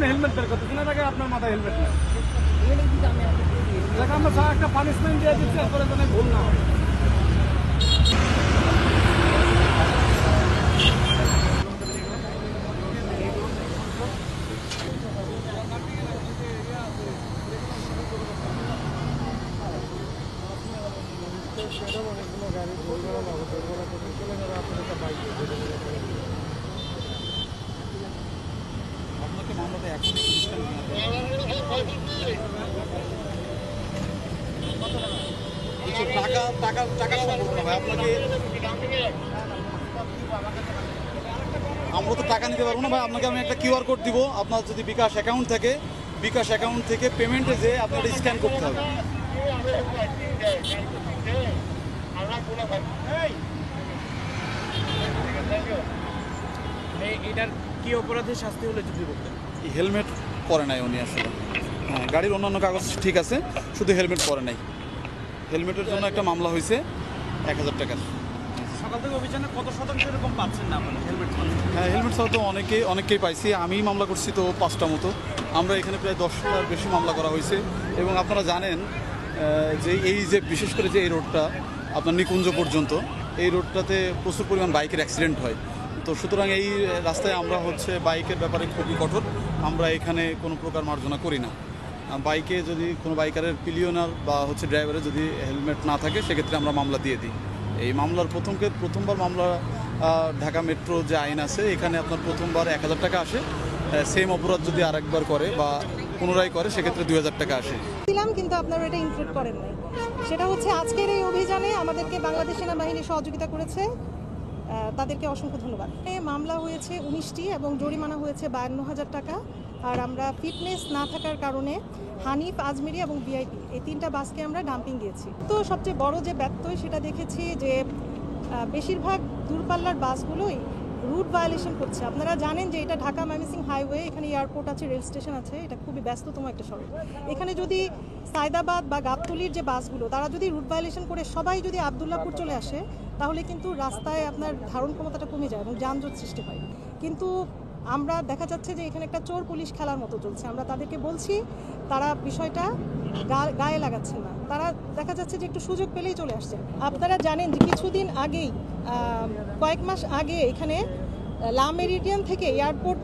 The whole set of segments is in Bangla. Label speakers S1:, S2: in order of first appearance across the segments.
S1: হেলমেট বের করতেছেন এর আগে আপনার মাথায় হেলমেট নেই। দেখ আমরা স্যার একটা পানিশমেন্ট দিয়ে দিচ্ছি, এরপরে যেন ভুল না হয়। আপনাকে মামলাতে এখনই টাকা টাকা টাকা সম্ভব না ভাই। আপনাকে আমরা তো টাকা নিতে পারবো না ভাই। আপনাকে আমি একটা কিউআর কোড দিব, আপনার যদি বিকাশ অ্যাকাউন্ট থাকে, বিকাশ অ্যাকাউন্ট থেকে পেমেন্টে যে আপনার স্ক্যান করতে হবে।
S2: এটার কি অপরাধের শাস্তি হলে যদি বলতেন?
S1: হেলমেট পরে নাই উনি আসলে। হ্যাঁ, গাড়ির অন্যান্য কাগজ ঠিক আছে, শুধু হেলমেট পরে নাই। হেলমেটের জন্য একটা মামলা হয়েছে 1000 টাকার।
S2: সকাল থেকে অভিযানে কত শতাংশ এরকম পাচ্ছেন না আপনারা হেলমেট?
S1: হ্যাঁ, হেলমেট ছাড়া তো অনেকেই পাইছি। আমি মামলা করছি তো 5টা মতো। আমরা এখানে প্রায় 10টার বেশি মামলা করা হয়েছে। এবং আপনারা জানেন যে এই যে বিশেষ করে যে এই রোডটা আপনার নিকুঞ্জ পর্যন্ত, এই রোডটাতে প্রচুর পরিমাণ বাইকের অ্যাক্সিডেন্ট হয়। তো সুতরাং এই রাস্তায় আমরা বাইকের ব্যাপারে খুবই কঠোর। আমরা এখানে কোনো প্রকার মার্জনা করি না। বাইকে যদি কোনো বাইকারের পিলিয়নার বা ড্রাইভারের যদি হেলমেট না থাকে, সেক্ষেত্রে আমরা মামলা দিয়ে দিই। এই মামলার প্রথমবার মামলা ঢাকা মেট্রো যে আইন আছে, এখানে আপনার প্রথমবার 1000 টাকা আসে। সেম অপরাধ যদি আরেকবার করে বা পুনরায় করে, সেক্ষেত্রে 2000 টাকা আসে।
S3: কিন্তু আপনারা এটা ইনক্লুড করেন নাই। সেটা হচ্ছে আজকের এই অভিযানে আমাদেরকে বাংলাদেশ সেনাবাহিনী সহযোগিতা করেছে, তাদেরকে অসংখ্য ধন্যবাদ। মামলা হয়েছে 19টি এবং জরিমানা হয়েছে 52,000 টাকা। আর আমরা ফিটনেস না থাকার কারণে হানিফ, আজমেরি এবং ভিআইপি এই 3টা বাসকে আমরা ডাম্পিং দিয়েছি। তো সবচেয়ে বড় যে ব্যত্যয় সেটা দেখেছি যে বেশিরভাগ দূরপাল্লার বাসগুলোই রুট ভায়োলেশন করছে। আপনারা জানেন যে এটা ঢাকা ময়মনসিংহ হাইওয়ে, এখানে এয়ারপোর্ট আছে, রেল স্টেশন আছে, এটা খুবই ব্যস্ততম একটা সড়ক। এখানে যদি সায়দাবাদ বা গাবতলীর যে বাসগুলো, তারা যদি রুট ভায়োলেশন করে সবাই যদি আবদুল্লাহপুর চলে আসে, তাহলে কিন্তু রাস্তায় আপনার ধারণ ক্ষমতাটা কমে যায় এবং যানজট সৃষ্টি হয়। কিন্তু আমরা দেখা যাচ্ছে যে এখানে একটা চোর পুলিশ খেলার মতো চলছে। আমরা তাদেরকে বলছি, তারা বিষয়টা গায়ে লাগাচ্ছেন না। তারা দেখা যাচ্ছে যে একটু সুযোগ পেলেই চলে আসছে। আপনারা জানেন যে কিছুদিন আগেই, কয়েক মাস আগে এখানে লা মেরিডিয়ান থেকে এয়ারপোর্ট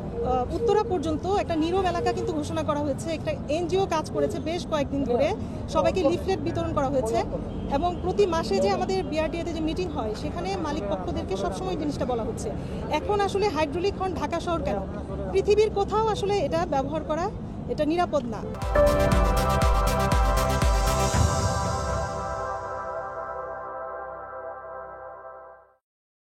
S3: উত্তরা পর্যন্ত একটা নীরব এলাকা কিন্তু ঘোষণা করা হয়েছে। একটা এনজিও কাজ করেছে বেশ কয়েকদিন ধরে, সবাইকে লিফলেট বিতরণ করা হয়েছে। এবং প্রতি মাসে যে আমাদের বিআরটিএতে যে মিটিং হয়, সেখানে মালিক পক্ষদেরকে সবসময় জিনিসটা বলা হচ্ছে। এখন আসলে হাইড্রোলিক হর্ন ঢাকা শহর কেন, পৃথিবীর কোথাও আসলে এটা ব্যবহার করা এটা নিরাপদ না।